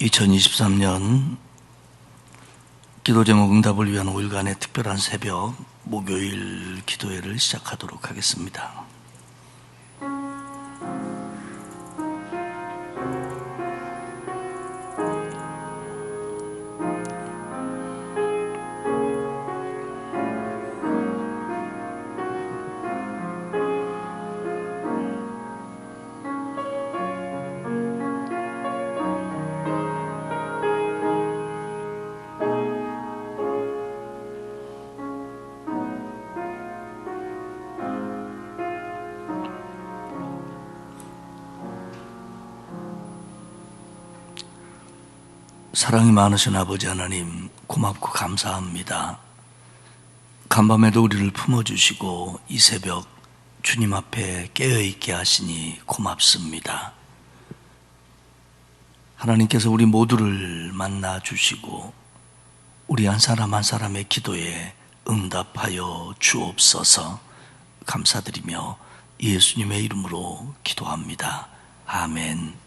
2023년 기도제목 응답을 위한 5일간의 특별한 새벽 목요일 기도회를 시작하도록 하겠습니다. 사랑이 많으신 아버지 하나님, 고맙고 감사합니다. 간밤에도 우리를 품어주시고 이 새벽 주님 앞에 깨어있게 하시니 고맙습니다. 하나님께서 우리 모두를 만나주시고 우리 한 사람 한 사람의 기도에 응답하여 주옵소서. 감사드리며 예수님의 이름으로 기도합니다. 아멘.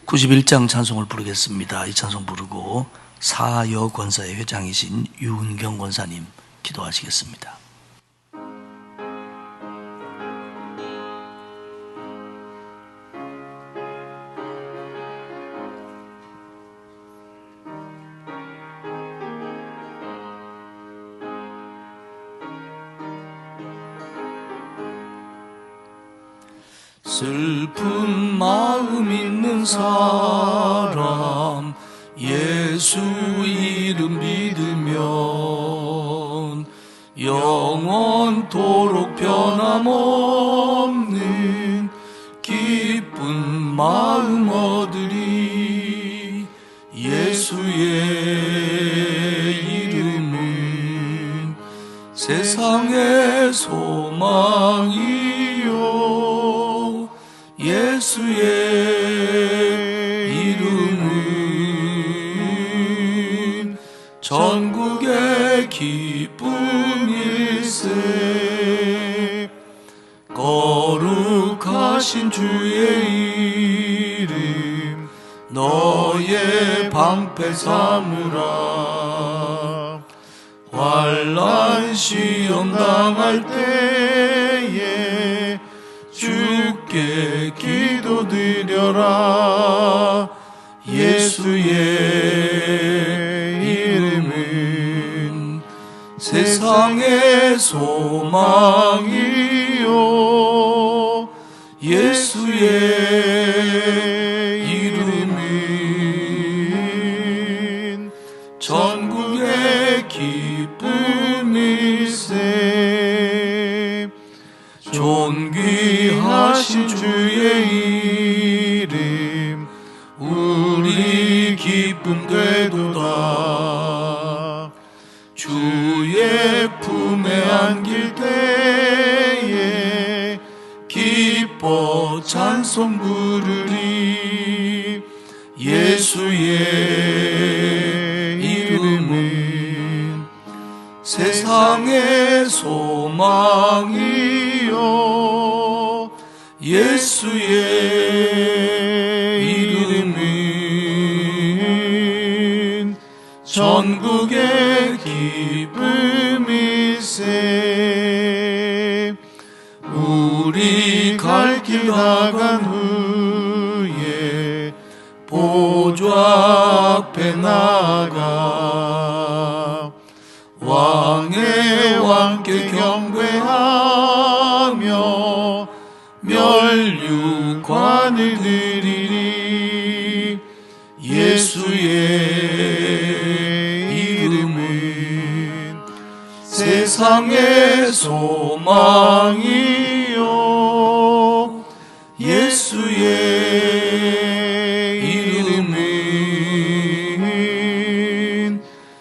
91장 찬송을 부르겠습니다. 이 찬송 부르고 사여권사의 회장이신 유은경 권사님 기도하시겠습니다. 슬픈 마음 있는 사람 예수 이름 믿으면 영원토록 변함없는 기쁜 마음 얻으리. 예수의 이름은 세상의 소망이요 예수의 이름은 전국의 기쁨일세. 거룩하신 주의 이름 너의 방패 삼으라. 환난 시험 당할 때에 주께 기도드려라. 예수의 이름은 세상의 소망이요 예수의 이름은 전국의 기쁨일세. 존귀하신 주의 이름 우리 기쁨 되도다. 주의 품에 안길 때에 기뻐 찬송 부르리. 예수의 이름은 세상의 소망이요 예수의 이름은 전국의 기쁨일세. 우리 갈 길 나간 후에 보좌 앞에 나가 왕의 왕께 경배하며 멸류관을 드리리. 예수의 이름은 세상의 소망이요 예수의 이름은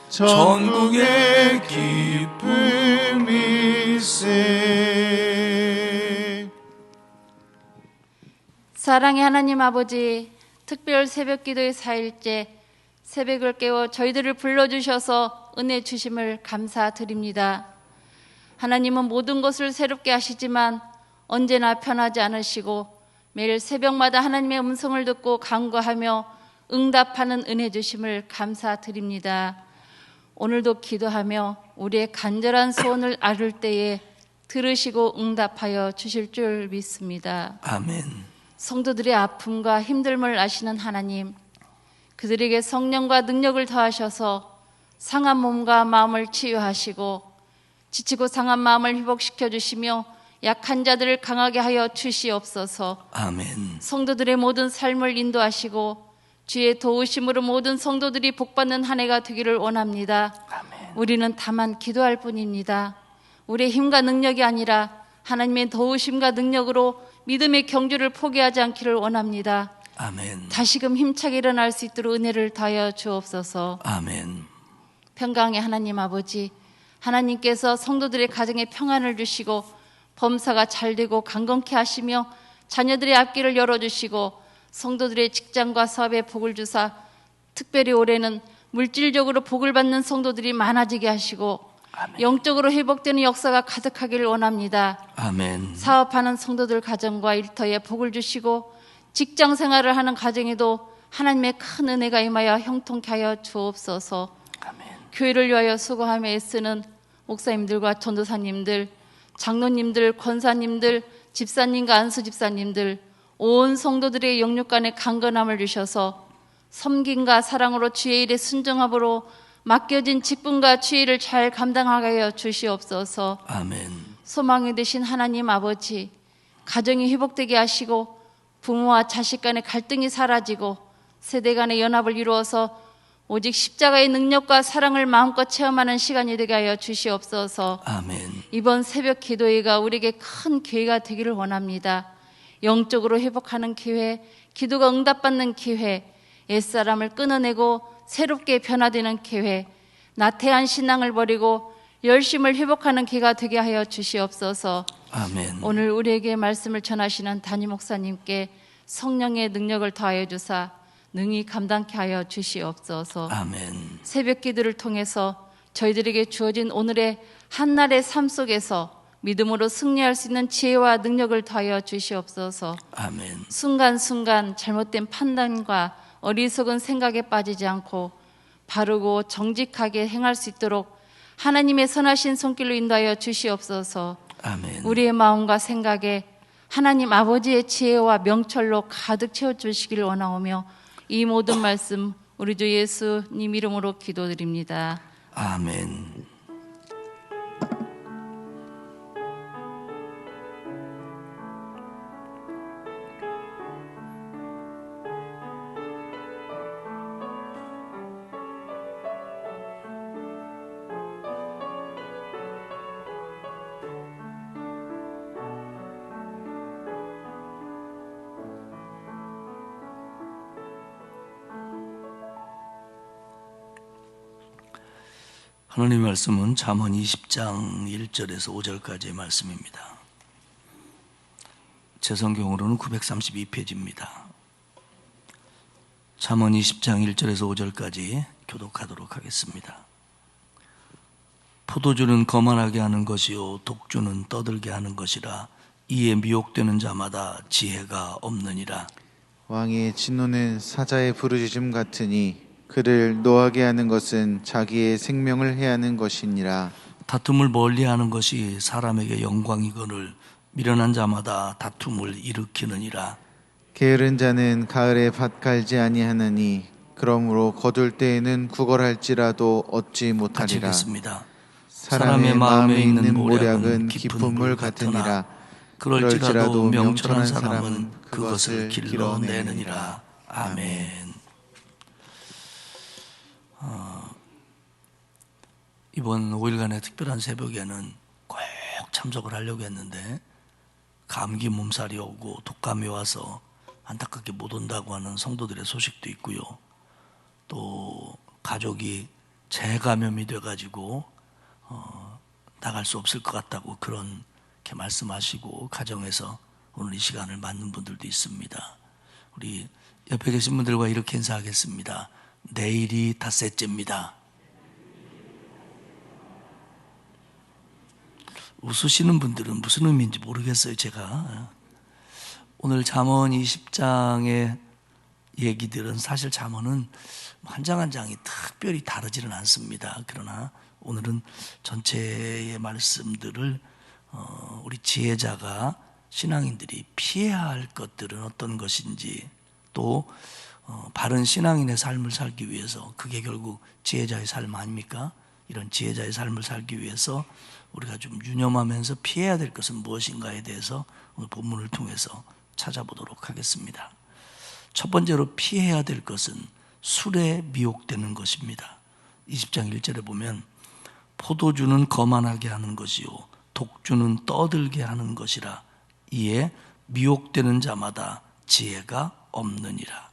전국의 기쁨일세. 사랑의 하나님 아버지, 특별 새벽 기도의 4일째 새벽을 깨워 저희들을 불러주셔서 은혜 주심을 감사드립니다. 하나님은 모든 것을 새롭게 하시지만 언제나 변하지 않으시고 매일 새벽마다 하나님의 음성을 듣고 간구하며 응답하는 은혜 주심을 감사드립니다. 오늘도 기도하며 우리의 간절한 소원을 아를 때에 들으시고 응답하여 주실 줄 믿습니다. 아멘. 성도들의 아픔과 힘듦을 아시는 하나님, 그들에게 성령과 능력을 더하셔서 상한 몸과 마음을 치유하시고 지치고 상한 마음을 회복시켜 주시며 약한 자들을 강하게 하여 주시옵소서. 아멘. 성도들의 모든 삶을 인도하시고 주의 도우심으로 모든 성도들이 복받는 한 해가 되기를 원합니다. 아멘. 우리는 다만 기도할 뿐입니다. 우리의 힘과 능력이 아니라 하나님의 도우심과 능력으로 믿음의 경주를 포기하지 않기를 원합니다. 아멘. 다시금 힘차게 일어날 수 있도록 은혜를 다하여 주옵소서. 아멘. 평강의 하나님 아버지, 하나님께서 성도들의 가정에 평안을 주시고 범사가 잘되고 강건케 하시며 자녀들의 앞길을 열어주시고 성도들의 직장과 사업에 복을 주사 특별히 올해는 물질적으로 복을 받는 성도들이 많아지게 하시고 아멘. 영적으로 회복되는 역사가 가득하기를 원합니다. 아멘. 사업하는 성도들 가정과 일터에 복을 주시고 직장 생활을 하는 가정에도 하나님의 큰 은혜가 임하여 형통케 하여 주옵소서. 아멘. 교회를 위하여 수고하며 애쓰는 목사님들과 전도사님들, 장로님들, 권사님들, 집사님과 안수 집사님들, 온 성도들의 영육간에 강건함을 주셔서 섬김과 사랑으로 주의 일에 순종함으로 맡겨진 직분과 주의 일을 잘 감당하게 하여 주시옵소서. 아멘. 소망이 되신 하나님 아버지, 가정이 회복되게 하시고 부모와 자식 간의 갈등이 사라지고 세대 간의 연합을 이루어서 오직 십자가의 능력과 사랑을 마음껏 체험하는 시간이 되게 하여 주시옵소서. 아멘. 이번 새벽 기도회가 우리에게 큰 기회가 되기를 원합니다. 영적으로 회복하는 기회, 기도가 응답받는 기회, 옛사람을 끊어내고 새롭게 변화되는 기회, 나태한 신앙을 버리고 열심을 회복하는 기회가 되게 하여 주시옵소서. 아멘. 오늘 우리에게 말씀을 전하시는 담임 목사님께 성령의 능력을 더하여 주사 능히 감당케 하여 주시옵소서. 아멘. 새벽 기도를 통해서 저희들에게 주어진 오늘의 한날의 삶 속에서 믿음으로 승리할 수 있는 지혜와 능력을 더하여 주시옵소서. 아멘. 순간순간 잘못된 판단과 어리석은 생각에 빠지지 않고 바르고 정직하게 행할 수 있도록 하나님의 선하신 손길로 인도하여 주시옵소서. 아멘. 우리의 마음과 생각에 하나님 아버지의 지혜와 명철로 가득 채워주시기를 원하오며 이 모든 말씀 우리 주 예수님 이름으로 기도드립니다. 아멘. 하나님의 말씀은 잠언 20장 1절에서 5절까지의 말씀입니다. 제 성경으로는 932페이지입니다. 잠언 20장 1절에서 5절까지 교독하도록 하겠습니다. 포도주는 거만하게 하는 것이요 독주는 떠들게 하는 것이라. 이에 미혹되는 자마다 지혜가 없느니라. 왕의 진노는 사자의 부르짖음 같으니 그를 노하게 하는 것은 자기의 생명을 해하는 것이니라. 다툼을 멀리하는 것이 사람에게 영광이거늘 미련한 자마다 다툼을 일으키느니라. 게으른 자는 가을에 밭 갈지 아니하느니 그러므로 거둘 때에는 구걸할지라도 얻지 같이 못하리라. 읽겠습니다. 사람의 마음에 있는 모략은 깊은 물 같으니라. 그럴지라도 명철한 사람은 그것을 길러내느니라. 아멘. 이번 5일간의 특별한 새벽에는 꼭 참석을 하려고 했는데 감기 몸살이 오고 독감이 와서 안타깝게 못 온다고 하는 성도들의 소식도 있고요. 또 가족이 재감염이 돼가지고 나갈 수 없을 것 같다고 그렇게 말씀하시고 가정에서 오늘 이 시간을 맞는 분들도 있습니다. 우리 옆에 계신 분들과 이렇게 인사하겠습니다. 내일이 닷새째입니다. 웃으시는 분들은 무슨 의미인지 모르겠어요. 제가 오늘 잠언 20장의 얘기들은 사실 잠언은 한 장 한 장이 특별히 다르지는 않습니다. 그러나 오늘은 전체의 말씀들을 우리 지혜자가 신앙인들이 피해야 할 것들은 어떤 것인지, 또 바른 신앙인의 삶을 살기 위해서, 그게 결국 지혜자의 삶 아닙니까? 이런 지혜자의 삶을 살기 위해서 우리가 좀 유념하면서 피해야 될 것은 무엇인가에 대해서 오늘 본문을 통해서 찾아보도록 하겠습니다. 첫 번째로 피해야 될 것은 술에 미혹되는 것입니다. 20장 1절에 보면 포도주는 거만하게 하는 것이요 독주는 떠들게 하는 것이라 이에 미혹되는 자마다 지혜가 없느니라.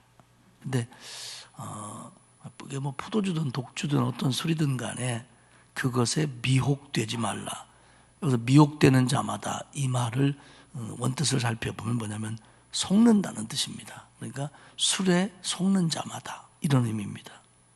근데 그게 뭐 포도주든 독주든 어떤 술이든 간에 그것에 미혹되지 말라. 여기서 미혹되는 자마다, 이 말을 원뜻을 살펴보면 뭐냐면 속는다는 뜻입니다. 그러니까 술에 속는 자마다, 이런 의미입니다.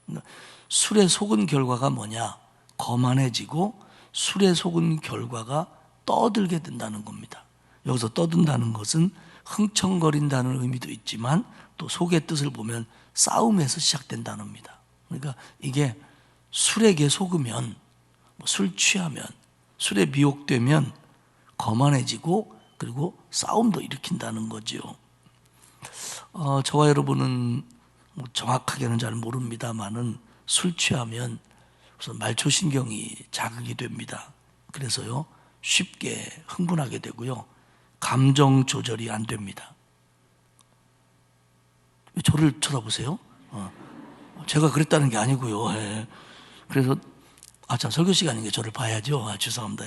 그러니까 술에 속은 결과가 뭐냐? 거만해지고 술에 속은 결과가 떠들게 된다는 겁니다. 여기서 떠든다는 것은 흥청거린다는 의미도 있지만 또 속의 뜻을 보면 싸움에서 시작된다는 겁니다. 그러니까 이게 술에게 속으면, 술 취하면, 술에 미혹되면 거만해지고 그리고 싸움도 일으킨다는 거지요. 저와 여러분은 정확하게는 잘 모릅니다만은 술 취하면 우선 말초신경이 자극이 됩니다. 그래서요 쉽게 흥분하게 되고요, 감정 조절이 안 됩니다. 왜 저를 쳐다보세요? 제가 그랬다는 게 아니고요. 예. 그래서 자, 설교 시간인 게 저를 봐야죠. 죄송합니다.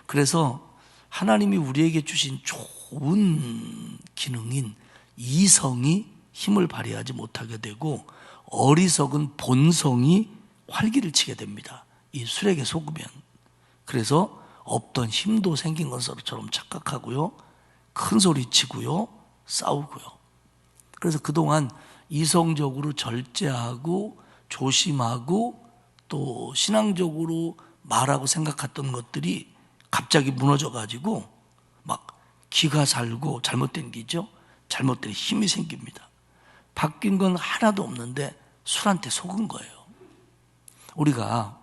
그래서 하나님이 우리에게 주신 좋은 기능인 이성이 힘을 발휘하지 못하게 되고 어리석은 본성이 활기를 치게 됩니다. 이 술에게 속으면. 그래서 없던 힘도 생긴 것처럼 착각하고요, 큰 소리 치고요, 싸우고요. 그래서 그동안 이성적으로 절제하고 조심하고 또 신앙적으로 말하고 생각했던 것들이 갑자기 무너져가지고 막 기가 살고 잘못된 기죠. 잘못된 힘이 생깁니다. 바뀐 건 하나도 없는데 술한테 속은 거예요. 우리가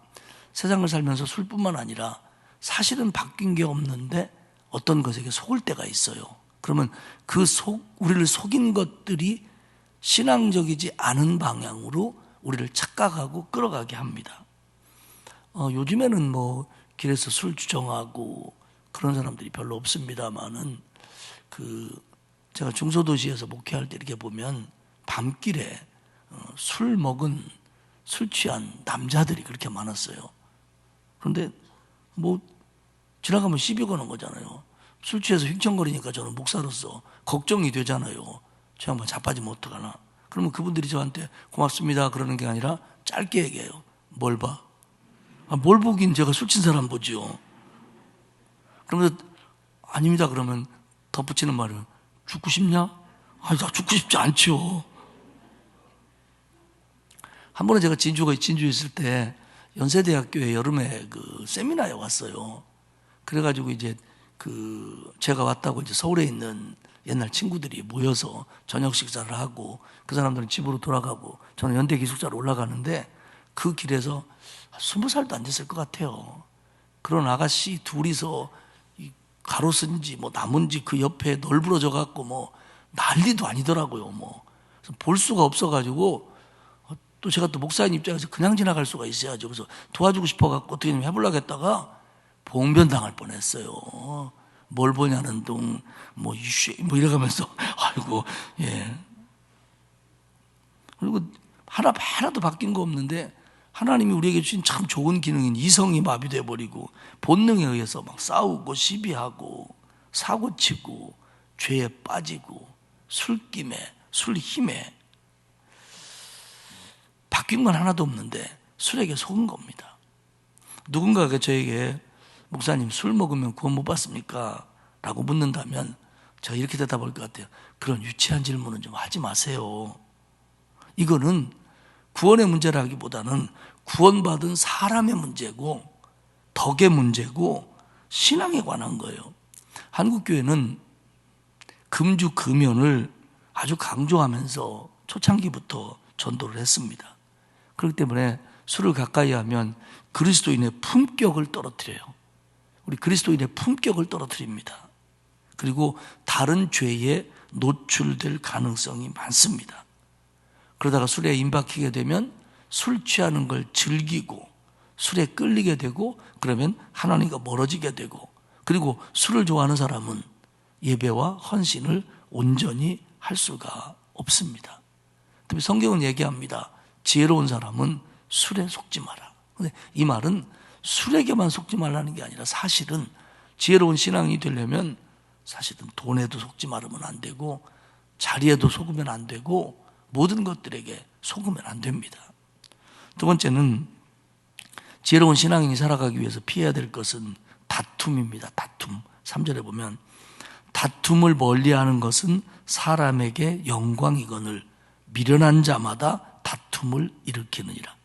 세상을 살면서 술뿐만 아니라 사실은 바뀐 게 없는데 어떤 것에게 속을 때가 있어요. 그러면 우리를 속인 것들이 신앙적이지 않은 방향으로 우리를 착각하고 끌어가게 합니다. 요즘에는 뭐 길에서 술 주정하고 그런 사람들이 별로 없습니다만은 제가 중소도시에서 목회할 때 이렇게 보면 밤길에 술 취한 남자들이 그렇게 많았어요. 그런데 뭐 지나가면 시비 거는 거잖아요. 술 취해서 휘청거리니까 저는 목사로서 걱정이 되잖아요. 저 한번 자빠지면 어떡하나. 그러면 그분들이 저한테 고맙습니다 그러는 게 아니라 짧게 얘기해요. 뭘 봐? 뭘 보긴 제가 술 친 사람 보지요. 그러면서 아닙니다 그러면 덧붙이는 말은 죽고 싶냐? 나 죽고 싶지 않죠. 한 번은 제가 진주에 있을 때 연세대학교에 여름에 세미나에 왔어요. 그래가지고 이제 제가 왔다고 이제 서울에 있는 옛날 친구들이 모여서 저녁 식사를 하고 그 사람들은 집으로 돌아가고 저는 연대 기숙사로 올라가는데 그 길에서 20살도 안 됐을 것 같아요. 그런 아가씨 둘이서 가로수인지 뭐 나무인지 그 옆에 널브러져 갖고 뭐 난리도 아니더라고요. 볼 수가 없어가지고 또 제가 또 목사님 입장에서 그냥 지나갈 수가 있어야죠. 그래서 도와주고 싶어갖고 어떻게 좀 해보려고 했다가 봉변당할 뻔했어요. 뭘 보냐는 둥, 뭐 이래가면서 아이고, 예. 그리고 하나도 바뀐 거 없는데 하나님이 우리에게 주신 참 좋은 기능인 이성이 마비돼 버리고 본능에 의해서 막 싸우고 시비하고 사고치고 죄에 빠지고 술김에 술힘에 바뀐 건 하나도 없는데 술에게 속은 겁니다. 누군가가 저에게 목사님 술 먹으면 구원 못 받습니까? 라고 묻는다면 제가 이렇게 대답할 것 같아요. 그런 유치한 질문은 좀 하지 마세요. 이거는 구원의 문제라기보다는 구원받은 사람의 문제고 덕의 문제고 신앙에 관한 거예요. 한국교회는 금주 금연을 아주 강조하면서 초창기부터 전도를 했습니다. 그렇기 때문에 술을 가까이 하면 그리스도인의 품격을 떨어뜨려요. 우리 그리스도인의 품격을 떨어뜨립니다. 그리고 다른 죄에 노출될 가능성이 많습니다. 그러다가 술에 임박히게 되면 술 취하는 걸 즐기고 술에 끌리게 되고 그러면 하나님과 멀어지게 되고 그리고 술을 좋아하는 사람은 예배와 헌신을 온전히 할 수가 없습니다. 특히 성경은 얘기합니다. 지혜로운 사람은 술에 속지 마라. 근데 이 말은 술에게만 속지 말라는 게 아니라 사실은 지혜로운 신앙이 되려면 사실은 돈에도 속지 말으면 안 되고 자리에도 속으면 안 되고 모든 것들에게 속으면 안 됩니다. 두 번째는 지혜로운 신앙인이 살아가기 위해서 피해야 될 것은 다툼입니다. 다툼. 3절에 보면 다툼을 멀리하는 것은 사람에게 영광이거늘 미련한 자마다 다툼을 일으키느니라.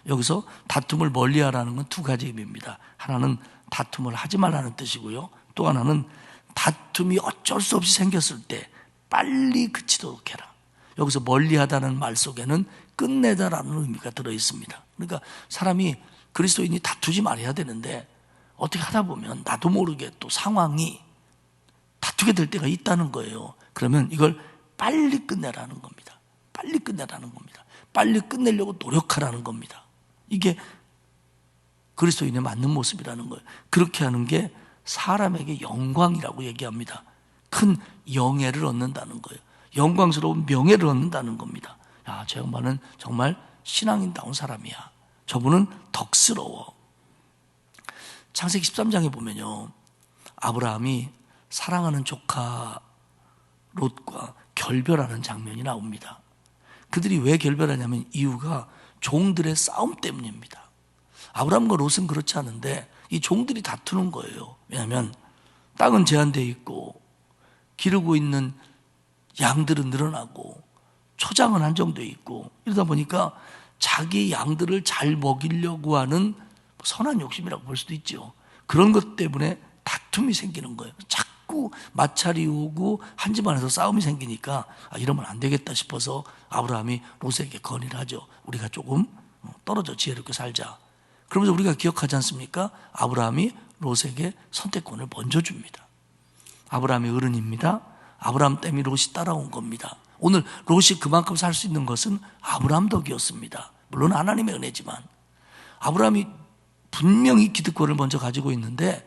여기서 다툼을 멀리하라는 건 두 가지 의미입니다. 하나는 다툼을 하지 말라는 뜻이고요. 또 하나는 다툼이 어쩔 수 없이 생겼을 때 빨리 그치도록 해라. 여기서 멀리하다는 말 속에는 끝내다라는 의미가 들어있습니다. 그러니까 사람이 그리스도인이 다투지 말아야 되는데 어떻게 하다 보면 나도 모르게 또 상황이 다투게 될 때가 있다는 거예요. 그러면 이걸 빨리 끝내라는 겁니다. 빨리 끝내라는 겁니다. 빨리 끝내려고 노력하라는 겁니다. 이게 그리스도인의 맞는 모습이라는 거예요. 그렇게 하는 게 사람에게 영광이라고 얘기합니다. 큰 영예를 얻는다는 거예요. 영광스러운 명예를 얻는다는 겁니다. 야, 저 양반은 정말 신앙인다운 사람이야. 저분은 덕스러워. 창세기 13장에 보면요, 아브라함이 사랑하는 조카 롯과 결별하는 장면이 나옵니다. 그들이 왜 결별하냐면 이유가 종들의 싸움 때문입니다. 아브라함과 롯은 그렇지 않은데 이 종들이 다투는 거예요. 왜냐하면 땅은 제한되어 있고 기르고 있는 양들은 늘어나고 초장은 한정되어 있고 이러다 보니까 자기 양들을 잘 먹이려고 하는 선한 욕심이라고 볼 수도 있죠. 그런 것 때문에 다툼이 생기는 거예요. 자꾸 마찰이 오고 한 집안에서 싸움이 생기니까 이러면 안 되겠다 싶어서 아브라함이 롯에게 건의를 하죠. 우리가 조금 떨어져 지혜롭게 살자. 그러면서 우리가 기억하지 않습니까? 아브라함이 롯에게 선택권을 먼저 줍니다. 아브라함이 어른입니다. 아브라함 때문에 롯이 따라온 겁니다. 오늘 롯이 그만큼 살 수 있는 것은 아브라함 덕이었습니다. 물론 하나님의 은혜지만 아브라함이 분명히 기득권을 먼저 가지고 있는데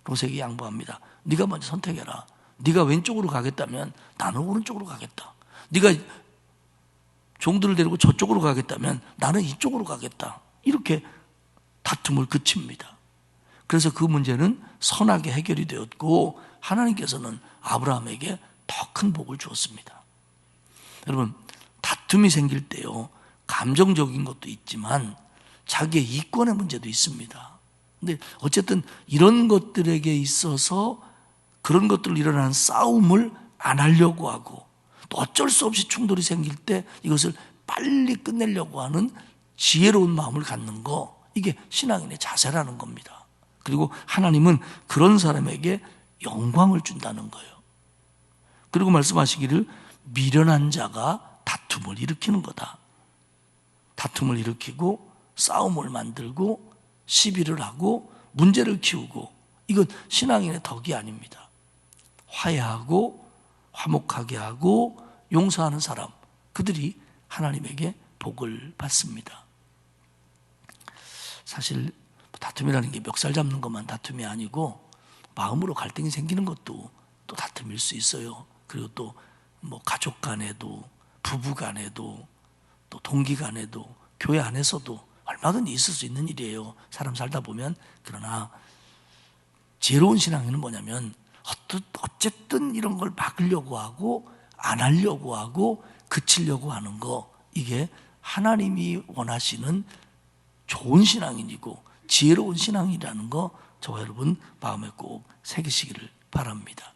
롯에게 양보합니다. 네가 먼저 선택해라. 네가 왼쪽으로 가겠다면 나는 오른쪽으로 가겠다. 네가 종들을 데리고 저쪽으로 가겠다면 나는 이쪽으로 가겠다. 이렇게 다툼을 그칩니다. 그래서 그 문제는 선하게 해결이 되었고 하나님께서는 아브라함에게 더 큰 복을 주었습니다. 여러분, 다툼이 생길 때요, 감정적인 것도 있지만 자기의 이권의 문제도 있습니다. 근데 어쨌든 이런 것들에게 있어서 그런 것들 일어나는 싸움을 안 하려고 하고 또 어쩔 수 없이 충돌이 생길 때 이것을 빨리 끝내려고 하는 지혜로운 마음을 갖는 거, 이게 신앙인의 자세라는 겁니다. 그리고 하나님은 그런 사람에게 영광을 준다는 거예요. 그리고 말씀하시기를 미련한 자가 다툼을 일으키는 거다. 다툼을 일으키고 싸움을 만들고 시비를 하고 문제를 키우고, 이건 신앙인의 덕이 아닙니다. 화해하고 화목하게 하고 용서하는 사람, 그들이 하나님에게 복을 받습니다. 사실 다툼이라는 게 멱살 잡는 것만 다툼이 아니고 마음으로 갈등이 생기는 것도 또 다툼일 수 있어요. 그리고 또 뭐 가족 간에도 부부 간에도 또 동기 간에도 교회 안에서도 얼마든지 있을 수 있는 일이에요. 사람 살다 보면. 그러나 지혜로운 신앙인은 뭐냐면 어쨌든 이런 걸 막으려고 하고 안 하려고 하고 그치려고 하는 거, 이게 하나님이 원하시는 좋은 신앙인이고 지혜로운 신앙이라는 거 저와 여러분 마음에 꼭 새기시기를 바랍니다.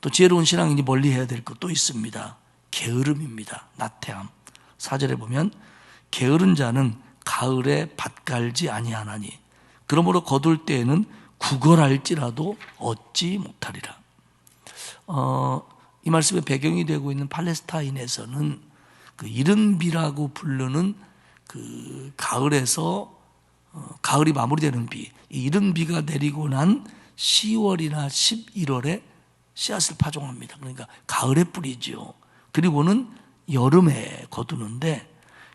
또 지혜로운 신앙인이 멀리해야 될 것도 있습니다. 게으름입니다. 나태함. 4절에 보면 게으른 자는 가을에 밭 갈지 아니하나니 그러므로 거둘 때에는 구걸할지라도 얻지 못하리라. 이 말씀의 배경이 되고 있는 팔레스타인에서는 그 이른비라고 부르는 그 가을에서 가을이 마무리되는 비, 이 이른비가 내리고 난 10월이나 11월에 씨앗을 파종합니다. 그러니까 가을에 뿌리지요. 그리고는 여름에 거두는데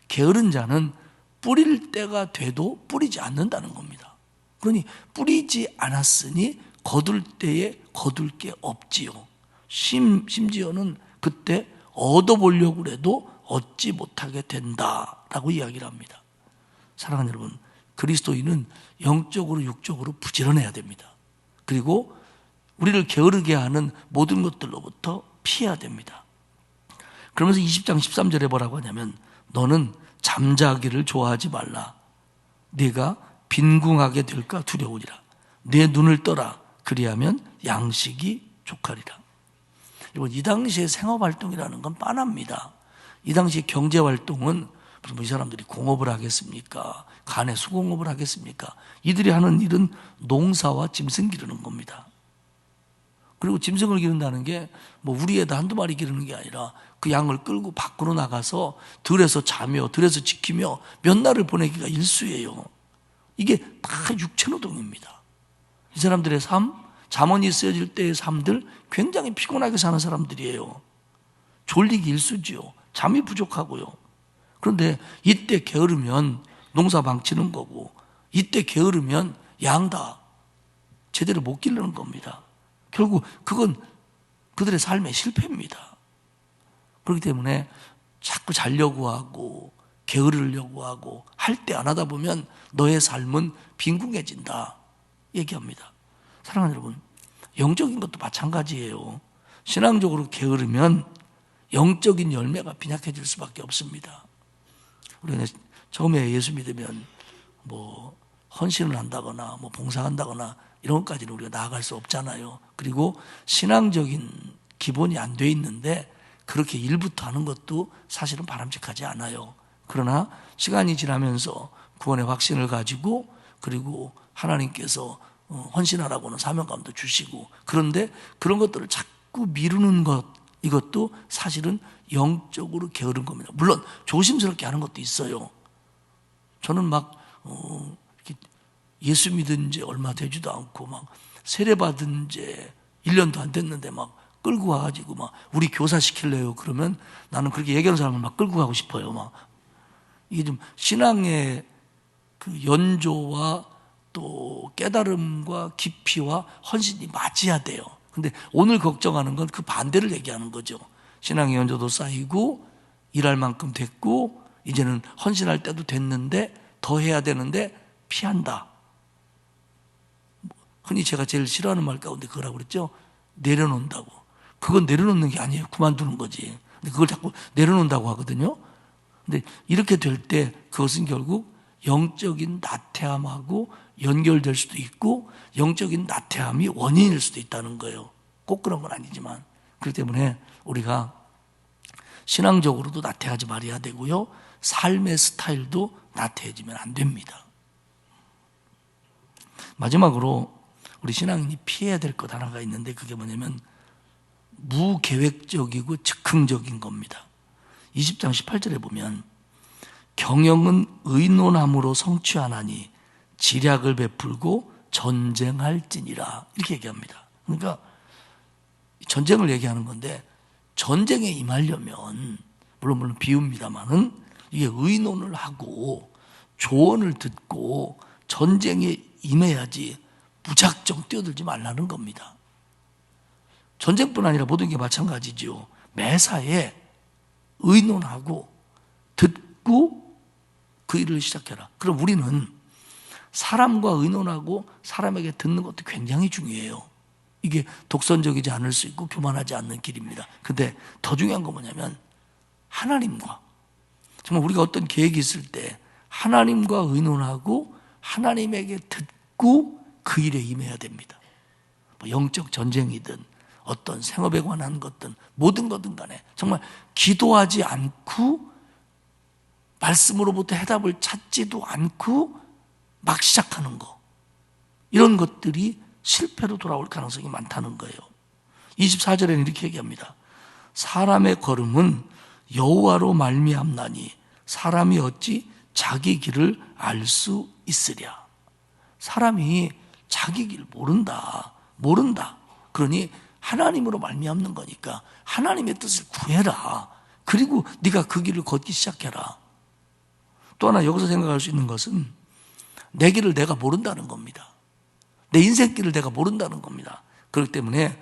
게으른 자는 뿌릴 때가 돼도 뿌리지 않는다는 겁니다. 그러니 뿌리지 않았으니 거둘 때에 거둘 게 없지요. 심지어는 그때 얻어보려고 해도 얻지 못하게 된다라고 이야기를 합니다. 사랑하는 여러분, 그리스도인은 영적으로 육적으로 부지런해야 됩니다. 그리고 우리를 게으르게 하는 모든 것들로부터 피해야 됩니다. 그러면서 20장 13절에 뭐라고 하냐면 너는 잠자기를 좋아하지 말라. 네가 빈궁하게 될까 두려우리라. 내 눈을 떠라. 그리하면 양식이 족하리라. 여러분, 이 당시에 생업활동이라는 건 빤합니다. 이 당시에 경제활동은 무슨 이 사람들이 공업을 하겠습니까? 간에 수공업을 하겠습니까? 이들이 하는 일은 농사와 짐승 기르는 겁니다. 그리고 짐승을 기른다는 게 뭐 우리에다 한두 마리 기르는 게 아니라 그 양을 끌고 밖으로 나가서 들에서 자며 들에서 지키며 몇 날을 보내기가 일수예요. 이게 다 육체노동입니다. 이 사람들의 삶, 잠언이 쓰여질 때의 삶들 굉장히 피곤하게 사는 사람들이에요. 졸리기 일수지요. 잠이 부족하고요. 그런데 이때 게으르면 농사 망치는 거고 이때 게으르면 양 다 제대로 못 기르는 겁니다. 결국 그건 그들의 삶의 실패입니다. 그렇기 때문에 자꾸 자려고 하고 게으르려고 하고 할 때 안 하다 보면 너의 삶은 빈궁해진다 얘기합니다. 사랑하는 여러분, 영적인 것도 마찬가지예요. 신앙적으로 게으르면 영적인 열매가 빈약해질 수밖에 없습니다. 우리가 처음에 예수 믿으면 뭐 헌신을 한다거나 뭐 봉사한다거나 이런 것까지는 우리가 나아갈 수 없잖아요. 그리고 신앙적인 기본이 안 돼 있는데 그렇게 일부터 하는 것도 사실은 바람직하지 않아요. 그러나 시간이 지나면서 구원의 확신을 가지고 그리고 하나님께서 헌신하라고는 사명감도 주시고 그런데 그런 것들을 자꾸 미루는 것 이것도 사실은 영적으로 게으른 겁니다. 물론 조심스럽게 하는 것도 있어요. 저는 막 예수 믿은 지 얼마 되지도 않고 막 세례 받은 지 1년도 안 됐는데 막 끌고 와가지고 막 우리 교사 시킬래요. 그러면 나는 그렇게 얘기하는 사람을 막 끌고 가고 싶어요. 막 이게 좀 신앙의 그 연조와 또 깨달음과 깊이와 헌신이 맞아야 돼요. 근데 오늘 걱정하는 건 그 반대를 얘기하는 거죠. 신앙의 연조도 쌓이고 일할 만큼 됐고 이제는 헌신할 때도 됐는데 더 해야 되는데 피한다. 흔히 제가 제일 싫어하는 말 가운데 그거라고 그랬죠. 내려놓는다고. 그건 내려놓는 게 아니에요. 그만두는 거지. 근데 그걸 자꾸 내려놓는다고 하거든요. 근데 이렇게 될 때 그것은 결국 영적인 나태함하고 연결될 수도 있고 영적인 나태함이 원인일 수도 있다는 거예요. 꼭 그런 건 아니지만. 그렇기 때문에 우리가 신앙적으로도 나태하지 말아야 되고요. 삶의 스타일도 나태해지면 안 됩니다. 마지막으로 우리 신앙인이 피해야 될 것 하나가 있는데 그게 뭐냐면 무계획적이고 즉흥적인 겁니다. 20장 18절에 보면 경영은 의논함으로 성취하나니 지략을 베풀고 전쟁할지니라 이렇게 얘기합니다. 그러니까 전쟁을 얘기하는 건데 전쟁에 임하려면 물론 비유입니다만은 이게 의논을 하고 조언을 듣고 전쟁에 임해야지 무작정 뛰어들지 말라는 겁니다. 전쟁뿐 아니라 모든 게 마찬가지죠. 매사에 의논하고 듣고 그 일을 시작해라. 그럼 우리는 사람과 의논하고 사람에게 듣는 것도 굉장히 중요해요. 이게 독선적이지 않을 수 있고 교만하지 않는 길입니다. 근데 더 중요한 건 뭐냐면 하나님과 정말 우리가 어떤 계획이 있을 때 하나님과 의논하고 하나님에게 듣고 그 일에 임해야 됩니다. 뭐 영적 전쟁이든 어떤 생업에 관한 것든 모든 것든 간에 정말 기도하지 않고 말씀으로부터 해답을 찾지도 않고 막 시작하는 거 이런 것들이 실패로 돌아올 가능성이 많다는 거예요. 24절에는 이렇게 얘기합니다. 사람의 걸음은 여호와로 말미암나니 사람이 어찌 자기 길을 알 수 있으랴. 사람이 자기 길 모른다. 그러니 하나님으로 말미암는 거니까 하나님의 뜻을 구해라. 그리고 네가 그 길을 걷기 시작해라. 또 하나 여기서 생각할 수 있는 것은 내 길을 내가 모른다는 겁니다. 내 인생길을 내가 모른다는 겁니다. 그렇기 때문에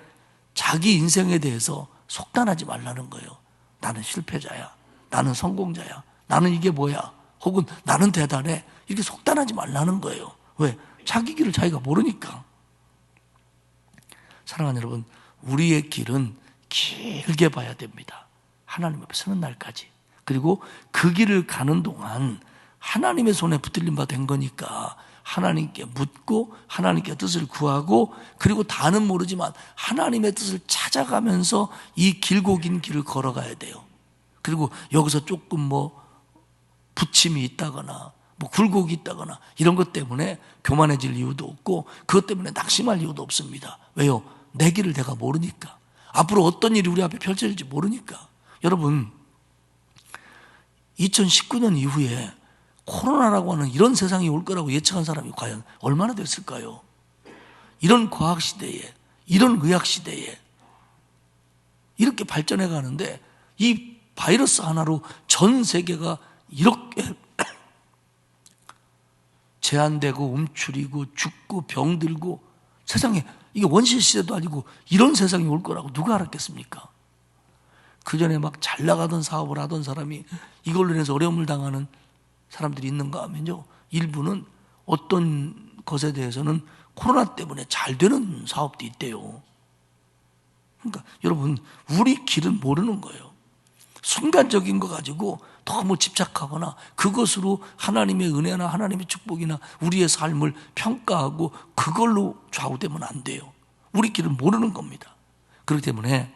자기 인생에 대해서 속단하지 말라는 거예요. 나는 실패자야. 나는 성공자야. 나는 이게 뭐야. 혹은 나는 대단해. 이렇게 속단하지 말라는 거예요. 왜? 자기 길을 자기가 모르니까. 사랑하는 여러분, 우리의 길은 길게 봐야 됩니다. 하나님 앞에 서는 날까지. 그리고 그 길을 가는 동안 하나님의 손에 붙들림 바 된 거니까 하나님께 묻고 하나님께 뜻을 구하고 그리고 다는 모르지만 하나님의 뜻을 찾아가면서 이 길고 긴 길을 걸어가야 돼요. 그리고 여기서 조금 뭐 부침이 있다거나 뭐 굴곡이 있다거나 이런 것 때문에 교만해질 이유도 없고 그것 때문에 낙심할 이유도 없습니다. 왜요? 내 길을 내가 모르니까. 앞으로 어떤 일이 우리 앞에 펼쳐질지 모르니까. 여러분, 2019년 이후에 코로나라고 하는 이런 세상이 올 거라고 예측한 사람이 과연 얼마나 됐을까요? 이런 과학 시대에, 이런 의학 시대에 이렇게 발전해 가는데 이 바이러스 하나로 전 세계가 이렇게 제한되고 움츠리고 죽고 병들고 세상에 이게 원시 시대도 아니고 이런 세상이 올 거라고 누가 알았겠습니까? 그 전에 막 잘 나가던 사업을 하던 사람이 이걸로 인해서 어려움을 당하는 사람들이 있는가 하면요, 일부는 어떤 것에 대해서는 코로나 때문에 잘 되는 사업도 있대요. 그러니까 여러분, 우리 길은 모르는 거예요. 순간적인 거 가지고 너무 집착하거나 그것으로 하나님의 은혜나 하나님의 축복이나 우리의 삶을 평가하고 그걸로 좌우되면 안 돼요. 우리 길은 모르는 겁니다. 그렇기 때문에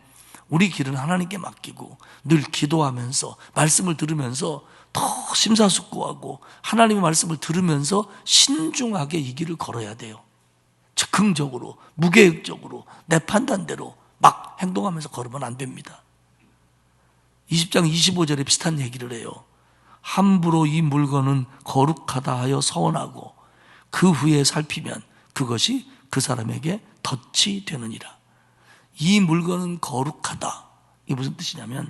우리 길은 하나님께 맡기고 늘 기도하면서 말씀을 들으면서 더 심사숙고하고 하나님의 말씀을 들으면서 신중하게 이 길을 걸어야 돼요. 즉흥적으로, 무계획적으로, 내 판단대로 막 행동하면서 걸으면 안 됩니다. 20장 25절에 비슷한 얘기를 해요. 함부로 이 물건은 거룩하다 하여 서원하고 그 후에 살피면 그것이 그 사람에게 덫이 되느니라. 이 물건은 거룩하다. 이게 무슨 뜻이냐면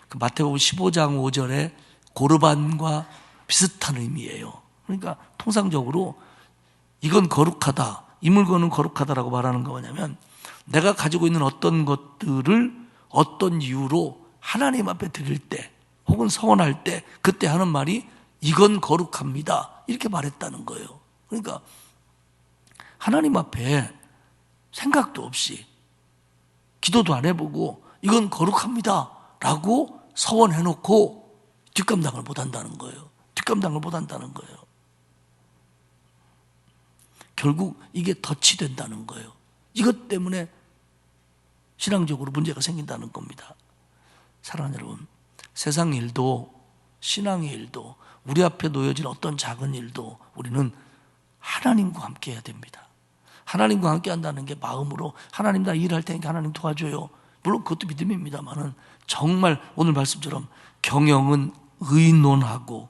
그 마태복음 15장 5절에 고르반과 비슷한 의미예요. 그러니까 통상적으로 이건 거룩하다, 이 물건은 거룩하다라고 말하는 거 뭐냐면 내가 가지고 있는 어떤 것들을 어떤 이유로 하나님 앞에 드릴 때 혹은 서원할 때 그때 하는 말이 이건 거룩합니다 이렇게 말했다는 거예요. 그러니까 하나님 앞에 생각도 없이 기도도 안 해보고 이건 거룩합니다 라고 서원해놓고 뒷감당을 못한다는 거예요. 뒷감당을 못한다는 거예요. 결국 이게 덫이 된다는 거예요. 이것 때문에 신앙적으로 문제가 생긴다는 겁니다. 사랑하는 여러분, 세상 일도 신앙의 일도 우리 앞에 놓여진 어떤 작은 일도 우리는 하나님과 함께 해야 됩니다. 하나님과 함께 한다는 게 마음으로 하나님 나 일할 테니까 하나님 도와줘요. 물론 그것도 믿음입니다만은 정말 오늘 말씀처럼 경영은 의논하고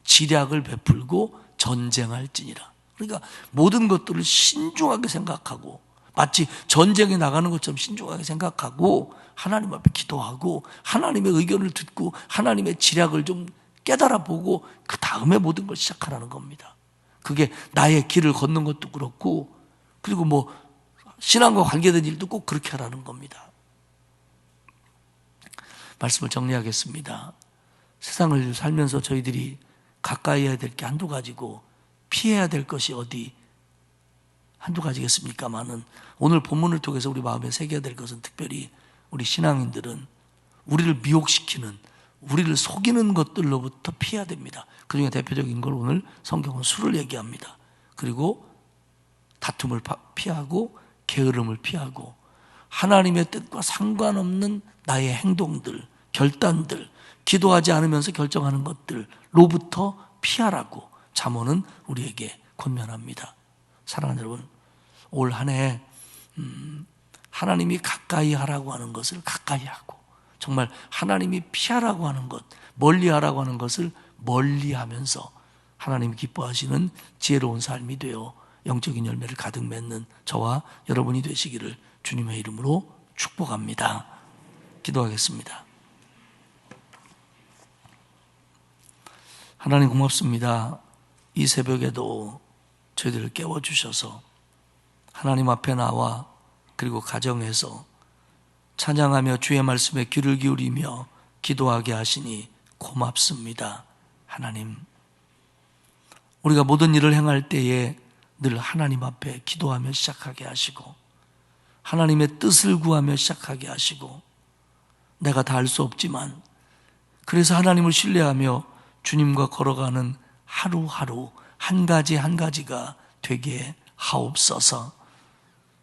지략을 베풀고 전쟁할지니라. 그러니까 모든 것들을 신중하게 생각하고 마치 전쟁에 나가는 것처럼 신중하게 생각하고 하나님 앞에 기도하고 하나님의 의견을 듣고 하나님의 지략을 좀 깨달아 보고 그 다음에 모든 걸 시작하라는 겁니다. 그게 나의 길을 걷는 것도 그렇고 그리고 뭐 신앙과 관계된 일도 꼭 그렇게 하라는 겁니다. 말씀을 정리하겠습니다. 세상을 살면서 저희들이 가까이 해야 될 게 한두 가지고 피해야 될 것이 어디 한두 가지겠습니까마는 오늘 본문을 통해서 우리 마음에 새겨야 될 것은 특별히 우리 신앙인들은 우리를 미혹시키는 우리를 속이는 것들로부터 피해야 됩니다. 그중에 대표적인 걸 오늘 성경은 술을 얘기합니다. 그리고 다툼을 피하고 게으름을 피하고 하나님의 뜻과 상관없는 나의 행동들, 결단들, 기도하지 않으면서 결정하는 것들로부터 피하라고 잠언은 우리에게 권면합니다. 사랑하는 여러분, 올 한 해 하나님이 가까이 하라고 하는 것을 가까이 하고 정말 하나님이 피하라고 하는 것, 멀리하라고 하는 것을 멀리하면서 하나님이 기뻐하시는 지혜로운 삶이 되어 영적인 열매를 가득 맺는 저와 여러분이 되시기를 주님의 이름으로 축복합니다. 기도하겠습니다. 하나님 고맙습니다. 이 새벽에도 저희들을 깨워주셔서 하나님 앞에 나와 그리고 가정에서 찬양하며 주의 말씀에 귀를 기울이며 기도하게 하시니 고맙습니다. 하나님, 우리가 모든 일을 행할 때에 늘 하나님 앞에 기도하며 시작하게 하시고 하나님의 뜻을 구하며 시작하게 하시고 내가 다 할 수 없지만 그래서 하나님을 신뢰하며 주님과 걸어가는 하루하루 한 가지 한 가지가 되게 하옵소서.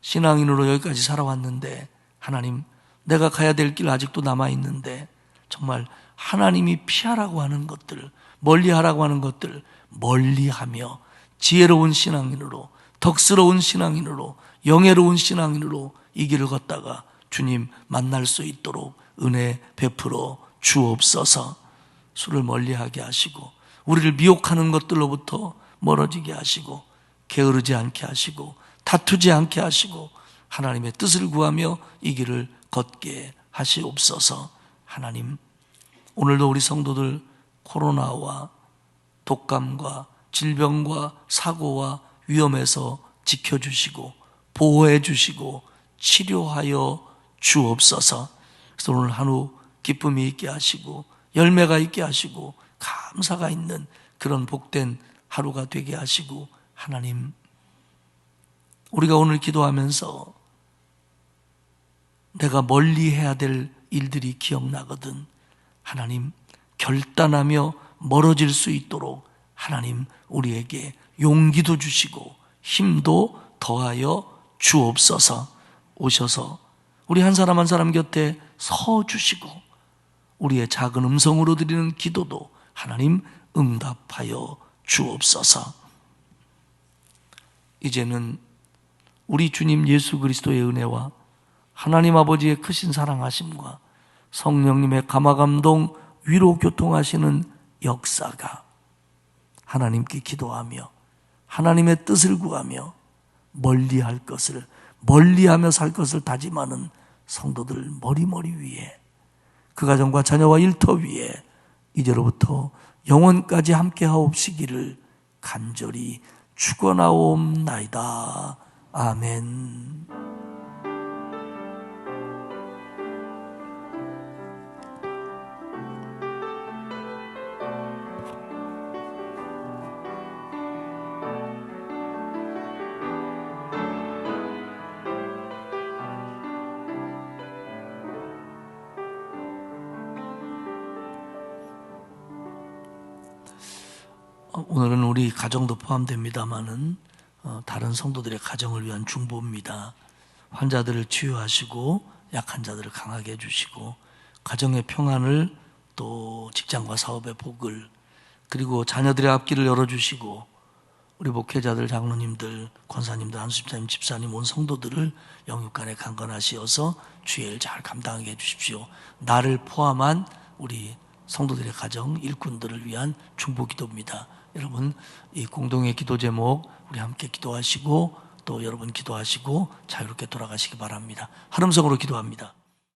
신앙인으로 여기까지 살아왔는데 하나님, 내가 가야 될 길 아직도 남아있는데 정말 하나님이 피하라고 하는 것들, 멀리하라고 하는 것들 멀리하며 지혜로운 신앙인으로, 덕스러운 신앙인으로, 영예로운 신앙인으로 이 길을 걷다가 주님 만날 수 있도록 은혜 베풀어 주옵소서. 술을 멀리하게 하시고 우리를 미혹하는 것들로부터 멀어지게 하시고 게으르지 않게 하시고 다투지 않게 하시고 하나님의 뜻을 구하며 이 길을 걷게 하시옵소서. 하나님, 오늘도 우리 성도들 코로나와 독감과 질병과 사고와 위험에서 지켜주시고 보호해 주시고 치료하여 주옵소서. 그래서 오늘 하루 기쁨이 있게 하시고 열매가 있게 하시고 감사가 있는 그런 복된 하루가 되게 하시고, 하나님, 우리가 오늘 기도하면서 내가 멀리 해야 될 일들이 기억나거든. 하나님, 결단하며 멀어질 수 있도록 하나님 우리에게 용기도 주시고 힘도 더하여 주옵소서. 오셔서 우리 한 사람 한 사람 곁에 서 주시고 우리의 작은 음성으로 드리는 기도도 하나님 응답하여 주옵소서. 이제는 우리 주님 예수 그리스도의 은혜와 하나님 아버지의 크신 사랑하심과 성령님의 감화감동 위로 교통하시는 역사가 하나님께 기도하며 하나님의 뜻을 구하며 멀리할 것을, 멀리하며 살 것을 다짐하는 성도들 머리머리 위에, 그 가정과 자녀와 일터 위에 이제로부터 영원까지 함께 하옵시기를 간절히 축원하옵나이다. 아멘. 오늘은 우리 가정도 포함됩니다마는 다른 성도들의 가정을 위한 중보입니다. 환자들을 치유하시고 약한 자들을 강하게 해주시고 가정의 평안을, 또 직장과 사업의 복을, 그리고 자녀들의 앞길을 열어주시고 우리 목회자들, 장로님들, 권사님들, 한수집사님, 집사님, 온 성도들을 영육간에 강건하시어서 주의 일 잘 감당하게 해주십시오. 나를 포함한 우리 성도들의 가정, 일꾼들을 위한 중보 기도입니다. 여러분, 이 공동의 기도 제목 우리 함께 기도하시고 또 여러분 기도하시고 자유롭게 돌아가시기 바랍니다. 하름성으로 기도합니다.